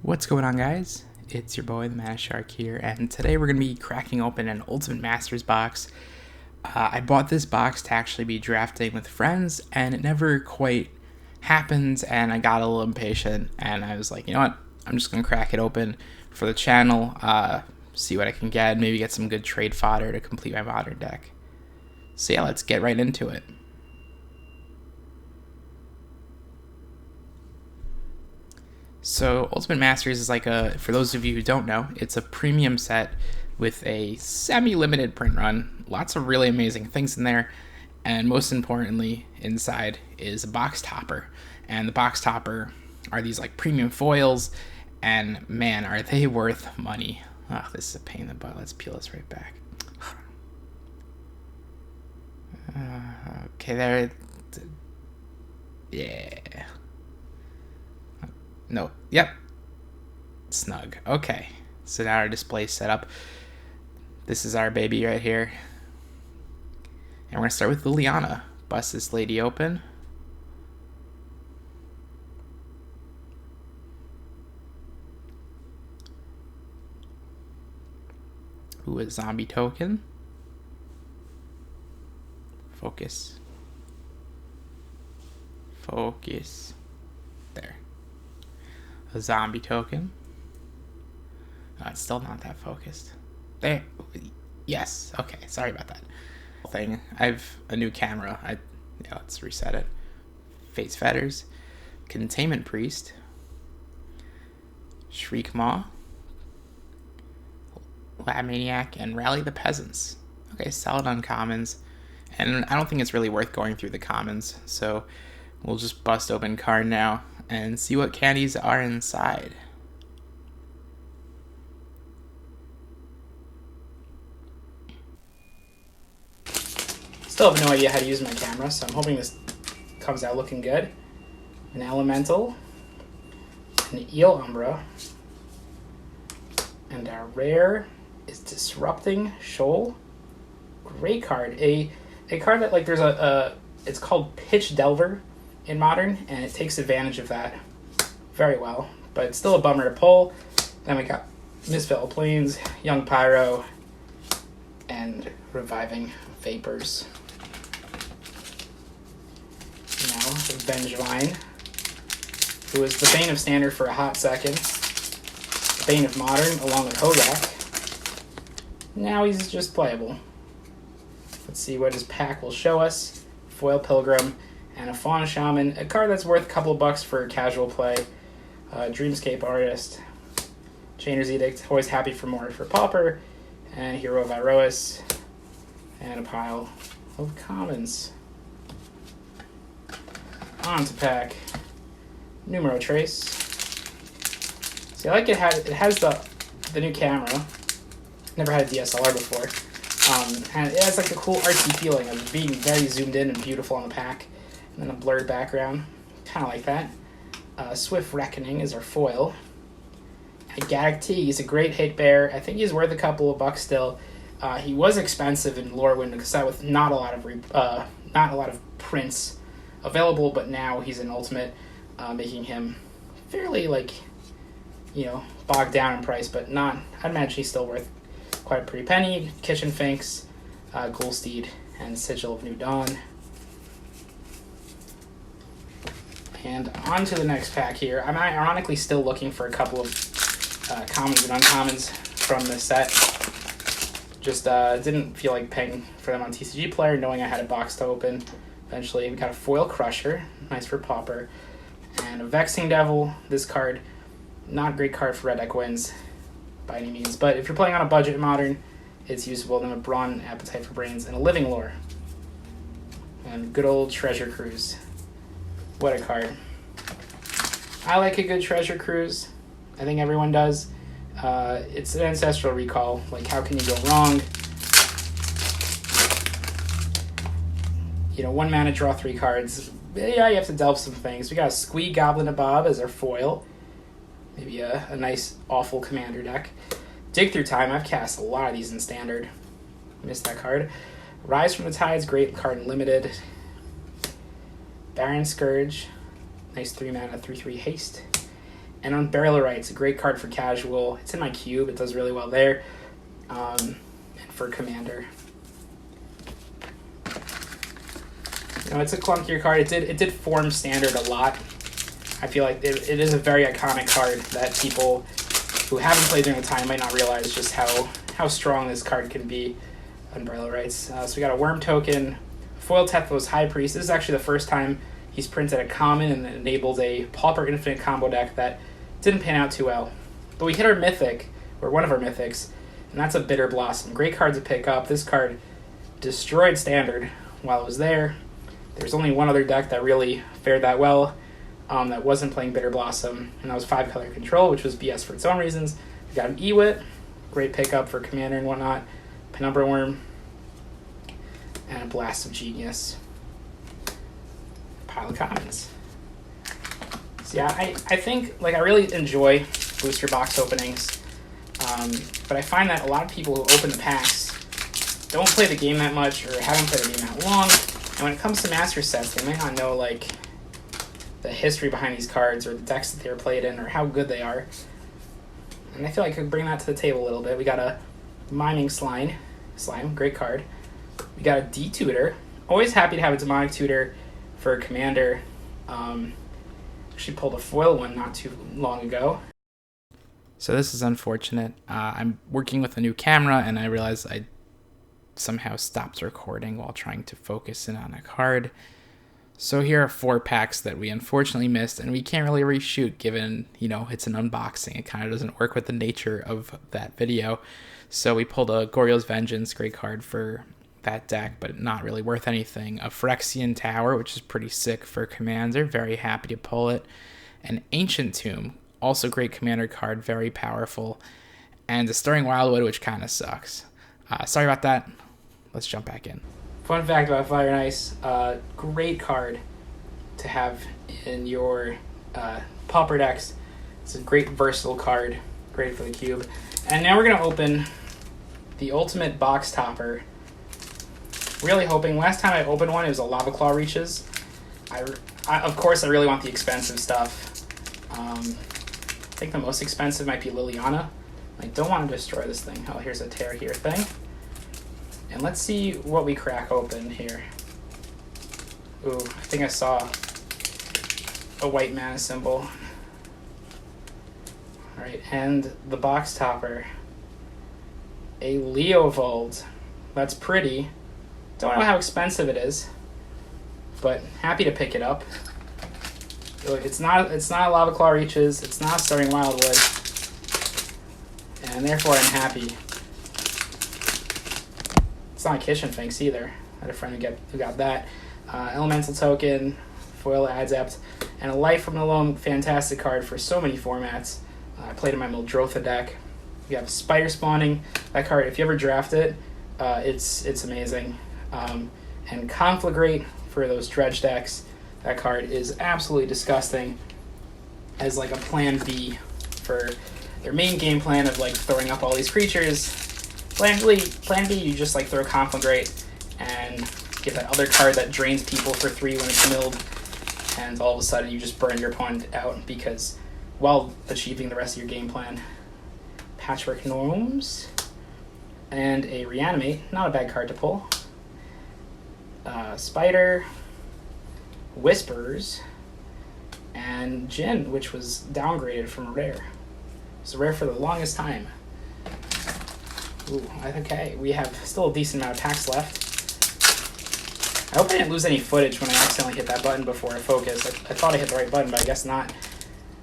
What's going on, guys? It's your boy, the Mana Shark here, and today we're going to be cracking open an Ultimate Masters box. I bought this box to actually be drafting with friends, and it never quite happened, and I got a little impatient, and I was like, you know what, I'm just going to crack it open for the channel, see what I can get, maybe get some good trade fodder to complete my modern deck. So yeah, let's get right into it. So Ultimate Masters is like for those of you who don't know, it's a premium set with a semi-limited print run. Lots of really amazing things in there. And most importantly, inside is a box topper. And the box topper are these like premium foils. And man, are they worth money. Oh, this is a pain in the butt. Let's peel this right back. Okay, there. Yeah. No, yep. Snug. Okay. So now our display set up. This is our baby right here. And we're going to start with Liliana. Bust this lady open. Ooh, a zombie token. Focus. Focus. There. A zombie token. Oh, it's still not that focused. There. Yes. Okay. Sorry about that. Thing. I have a new camera. Let's reset it. Face Fetters. Containment Priest. Shriek Maw. Lab Maniac and Rally the Peasants. Okay, solid uncommons. And I don't think it's really worth going through the commons, so we'll just bust open card now and see what candies are inside. Still have no idea how to use my camera, so I'm hoping this comes out looking good. An Elemental, an Eel Umbra, and our rare is Disrupting Shoal. Great card. A card that, like, there's it's called Pitch Delver in Modern, and it takes advantage of that very well. But it's still a bummer to pull. Then we got Misfell Plains, Young Pyro, and Reviving Vapors. Now, Vengevine, who was the Bane of Standard for a hot second. Bane of Modern, along with Hogak. Now he's just playable. Let's see what his pack will show us. Foil Pilgrim and a Fauna Shaman, a card that's worth a couple of bucks for casual play. Dreamscape Artist, Chainer's Edict, always happy for more for Pauper, and Hero of Iroas, and a pile of commons. On to pack Numero Trace. See, I like it has the new camera. Never had a DSLR before. And it has like a cool artsy feeling of being very zoomed in and beautiful on the pack. And then a blurred background. Kind of like that. Swift Reckoning is our foil. Gaddock T, he's a great hit bear. I think he's worth a couple of bucks still. He was expensive in Lorwyn because that with not a lot of prints available, but now he's an ultimate, making him fairly bogged down in price, but not. I'd imagine he's still worth quite a pretty penny. Kitchen Finks, Ghoulsteed, and Sigil of New Dawn. And on to the next pack here. I'm ironically still looking for a couple of commons and uncommons from this set. Just didn't feel like paying for them on TCG Player, knowing I had a box to open. Eventually, we got a Foil Crusher, nice for Pauper, and a Vexing Devil. This card, not a great card for Red Deck wins by any means, but if you're playing on a budget in Modern, it's usable. Then a Brawn, Appetite for Brains, and a Living Lore. And good old Treasure Cruise. What a card. I like a good Treasure Cruise. I think everyone does. It's an Ancestral Recall. Like, how can you go wrong? 1 mana, draw 3 cards. Yeah, you have to delve some things. We got a Squee Goblin Nabob as our foil. Maybe a nice, awful commander deck. Dig Through Time. I've cast a lot of these in Standard. Missed that card. Rise from the Tides. Great card in Limited. Baron Scourge. Nice 3 mana, 3/3 haste. And Unburial Rites, a great card for casual. It's in my cube. It does really well there. And for Commander. It's a clunkier card. It did form Standard a lot. I feel like it is a very iconic card that people who haven't played during the time might not realize just how strong this card can be. Unburial Rites. So we got a Worm token, foil Tethos High Priest. This is actually the first time he's printed a common and enabled a Pauper Infinite combo deck that didn't pan out too well. But we hit our mythic, or one of our mythics, and that's a Bitter Blossom. Great card to pick up. This card destroyed Standard while it was there. There's only one other deck that really fared that well, that wasn't playing Bitter Blossom, and that was 5-color Control, which was BS for its own reasons. We got an Ewit, great pickup for Commander and whatnot, Penumbra Worm, and a Blast of Genius. Pile of commons. So yeah, I think, like, I really enjoy booster box openings, but I find that a lot of people who open the packs don't play the game that much or haven't played the game that long, and when it comes to master sets, they might not know, like, the history behind these cards or the decks that they were played in or how good they are. And I feel like I could bring that to the table a little bit. We got a Miming Slime, great card. We got a D-Tutor. Always happy to have a Demonic Tutor for Commander. Actually pulled a foil one not too long ago. So this is unfortunate. I'm working with a new camera and I realized I somehow stopped recording while trying to focus in on a card. So here are 4 packs that we unfortunately missed, and we can't really reshoot given, it's an unboxing. It kind of doesn't work with the nature of that video. So we pulled a Goryo's Vengeance, great card for that deck, but not really worth anything. A Phyrexian Tower, which is pretty sick for Commander, very happy to pull it. An Ancient Tomb, also great Commander card, very powerful. And a Stirring Wildwood, which kind of sucks. Sorry about that. Let's jump back in. Fun fact about Fire and Ice, great card to have in your Pauper decks. It's a great versatile card, great for the cube. And now we're going to open the Ultimate Box Topper. Really hoping, last time I opened one, it was a Lava Claw Reaches. Of course, I really want the expensive stuff. I think the most expensive might be Liliana. I don't want to destroy this thing. Oh, here's a Tear Here thing. And let's see what we crack open here. Ooh, I think I saw a white mana symbol. Alright, and the box topper. A Leovold. That's pretty. Don't know how expensive it is, but happy to pick it up. It's not a Lava Claw Reaches, it's not Stirring Wildwood, and therefore I'm happy. It's not a Kishin Finks either. I had a friend who got that. Elemental Token, Foil Adept, and a Life from the Loam, fantastic card for so many formats. I played in my Muldrotha deck. You have Spider Spawning. That card, if you ever draft it, it's amazing. And Conflagrate for those dredge decks. That card is absolutely disgusting as like a plan B for their main game plan of like throwing up all these creatures. Plan B, you just like throw Conflagrate and get that other card that drains people for 3 when it's milled, and all of a sudden you just burn your opponent out because while achieving the rest of your game plan. Patchwork Gnomes and a Reanimate, not a bad card to pull. Spider, Whispers, and Jin, which was downgraded from a rare. It was a rare for the longest time. Ooh, okay, we have still a decent amount of packs left. I hope I didn't lose any footage when I accidentally hit that button before I focused. I thought I hit the right button, but I guess not.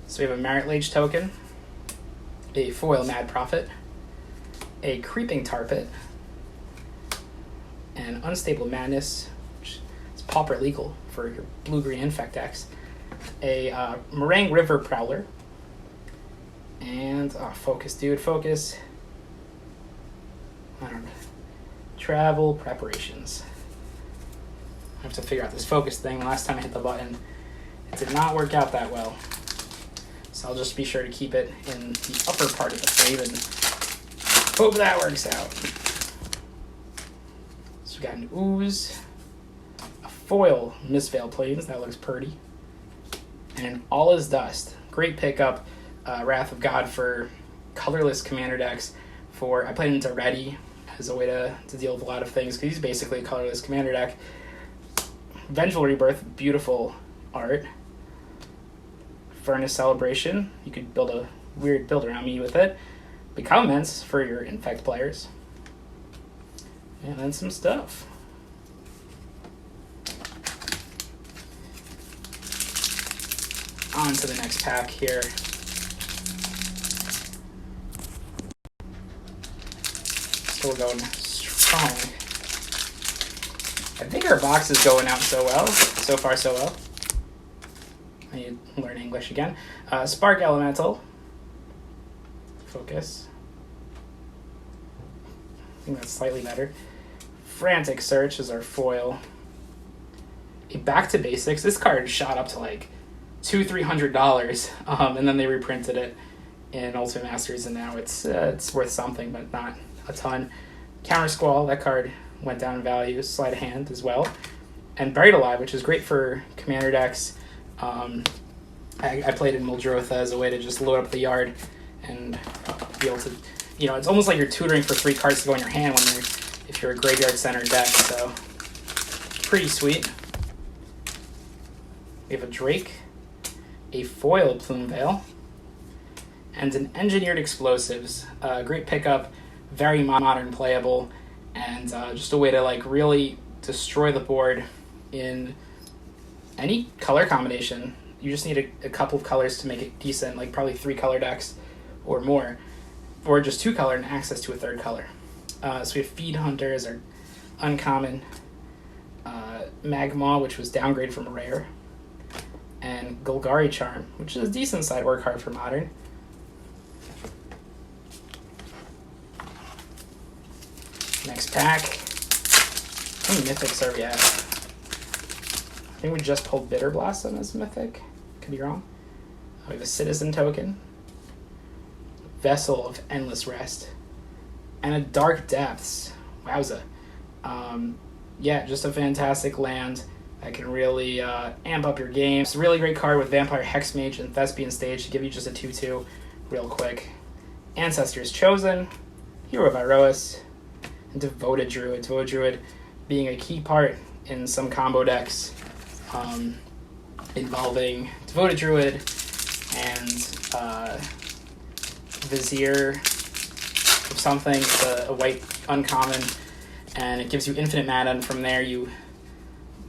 So we have a Marit Lage token, a foil Mad Prophet, a Creeping Tar Pit, an Unstable Madness, which is pauper legal for your blue-green infect decks, a Meringue River Prowler, and focus, dude, focus. I don't know. Travel Preparations. I have to figure out this focus thing. Last time I hit the button, it did not work out that well. So I'll just be sure to keep it in the upper part of the frame and hope that works out. So we got an Ooze, a foil Mistveil Plains, that looks pretty, and an All Is Dust. Great pickup. Wrath of God for colorless commander decks. I played into Ready as a way to deal with a lot of things, because he's basically a colorless commander deck. Vengeful Rebirth, beautiful art. Furnace Celebration, you could build a weird build around me with it. Become Immense for your Infect players. And then some stuff. On to the next pack here. Still going strong. I think our box is going out so well. So far, so well. I need to learn English again. Spark Elemental. Focus. I think that's slightly better. Frantic Search is our foil. A Back to Basics. This card shot up to like $200-300, and then they reprinted it in Ultimate Masters, and now it's worth something, but not a ton. Counter Squall, that card went down in value. Sleight of Hand as well, and Buried Alive, which is great for commander decks. I played in Muldrotha as a way to just load up the yard and be able to, it's almost like you're tutoring for 3 cards to go in your hand if you're a graveyard center deck. So pretty sweet. We have a Drake, a foil Plume Veil, and an Engineered Explosives. Great pickup, very modern playable, and just a way to like really destroy the board in any color combination. You just need a couple of colors to make it decent, like probably 3 color decks or more, or just 2 color and access to a 3rd color. So we have Feed Hunter as our uncommon, Magma, which was downgraded from rare, and Golgari Charm, which is a decent sideboard card for modern. Next pack. How many mythics are we at? I think we just pulled Bitter Blossom as mythic. Could be wrong. We have a Citizen Token, Vessel of Endless Rest, and a Dark Depths. Wowza. Yeah, just a fantastic land that can really amp up your game. It's a really great card with Vampire Hexmage and Thespian Stage to give you just a 2/2 real quick. Ancestors Chosen, Hero of Iroas, and Devoted Druid. Devoted Druid being a key part in some combo decks involving Devoted Druid and Vizier of something. It's a white uncommon, and it gives you infinite mana, and from there you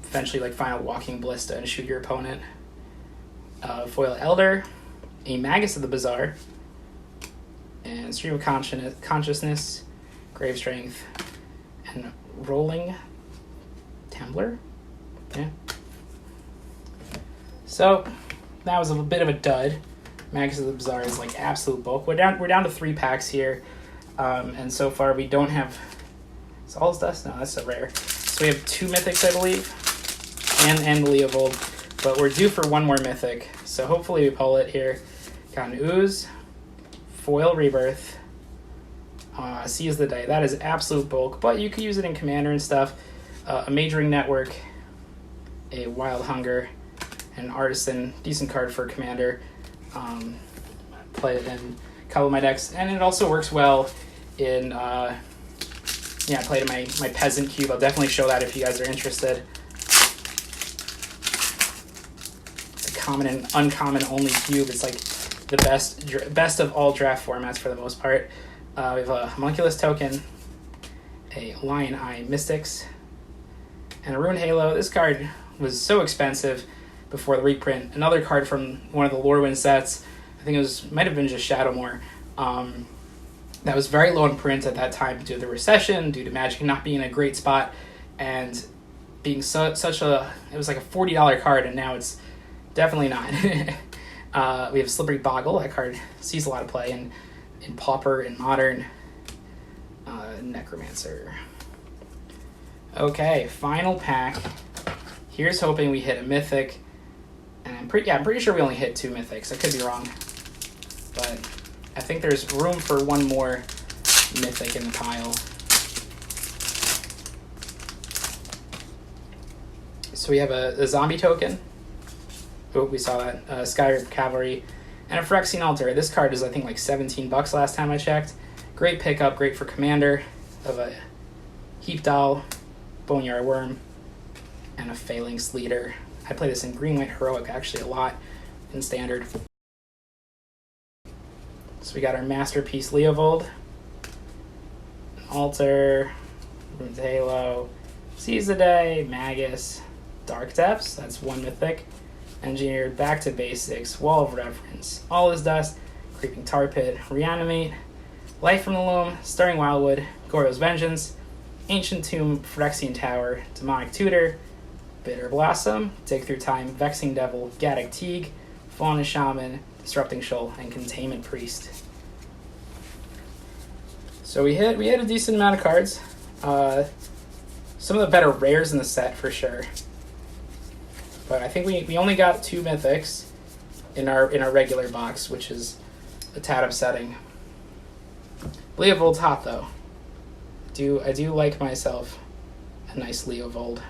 eventually like find a Walking Ballista and shoot your opponent. Foil Elder, a Magus of the Bazaar, and Stream of Consciousness, Grave Strength, and Rolling Temblor. Yeah. So that was a bit of a dud. Magus of the Bazaar is like absolute bulk. We're down to 3 packs here, and so far we don't have. Is All's Dust? No, that's a rare. So we have 2 mythics, I believe, and Leovold, but we're due for 1 more mythic. So hopefully we pull it here. Got an Ooze, Foil Rebirth, Seize the Day. That is absolute bulk, but you could use it in Commander and stuff. A Majoring Network, a Wild Hunger, and Artisan. Decent card for Commander. Played it in a couple of my decks, and it also works well in. I played in my Peasant Cube. I'll definitely show that if you guys are interested. It's a common and uncommon only cube. It's like the best of all draft formats for the most part. We have a Homunculus Token, a Lion Eye Mystics, and a Rune Halo. This card was so expensive before the reprint. Another card from one of the Lorwyn sets. I think might have been just Shadowmoor. That was very low in print at that time due to the recession, due to Magic not being in a great spot, and being it was like a $40 card, and now it's definitely not. We have Slippery Boggle. That card sees a lot of play in Pauper and Modern. Necromancer. Okay, final pack. Here's hoping we hit a mythic, and I'm pretty sure we only hit 2 mythics. I could be wrong, but I think there's room for 1 more mythic in the pile. So we have a zombie token. Oh, we saw that. Skyrip Cavalry, And a Phyrexian Altar. This card is, I think, like 17 bucks last time I checked. Great pickup, great for commander of a Heap Doll, Boneyard Worm, and a Phalanx Leader. I play this in Green-White Heroic actually a lot in Standard. So we got our Masterpiece Leovold, Altar, Runes Halo, Seize the Day, Magus, Dark Depths, that's 1 mythic, Engineered, Back to Basics, Wall of Reverence, All is Dust, Creeping Tar Pit, Reanimate, Life from the Loam, Stirring Wildwood, Goro's Vengeance, Ancient Tomb, Phyrexian Tower, Demonic Tutor, Bitter Blossom, Dig Through Time, Vexing Devil, Gaddock Teague, Fauna Shaman, Disrupting Shoal, and Containment Priest. So we hit a decent amount of cards. Some of the better rares in the set for sure. But I think we only got 2 mythics in our regular box, which is a tad upsetting. Leovold's hot though. I do like myself a nice Leovold.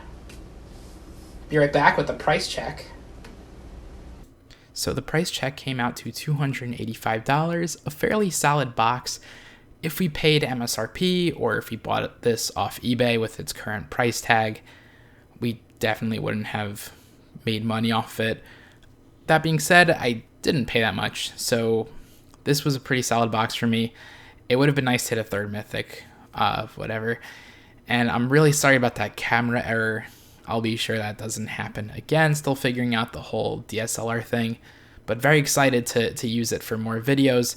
Be right back with the price check. So the price check came out to $285, a fairly solid box. If we paid MSRP or if we bought this off eBay with its current price tag, we definitely wouldn't have made money off it. That being said, I didn't pay that much, so this was a pretty solid box for me. It would have been nice to hit a 3rd mythic, whatever. And I'm really sorry about that camera error. I'll be sure that doesn't happen again. Still figuring out the whole DSLR thing, but very excited to use it for more videos.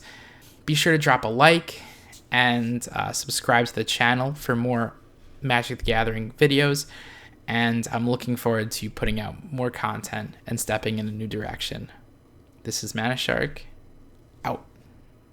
Be sure to drop a like and subscribe to the channel for more Magic the Gathering videos. And I'm looking forward to putting out more content and stepping in a new direction. This is Mana Shark,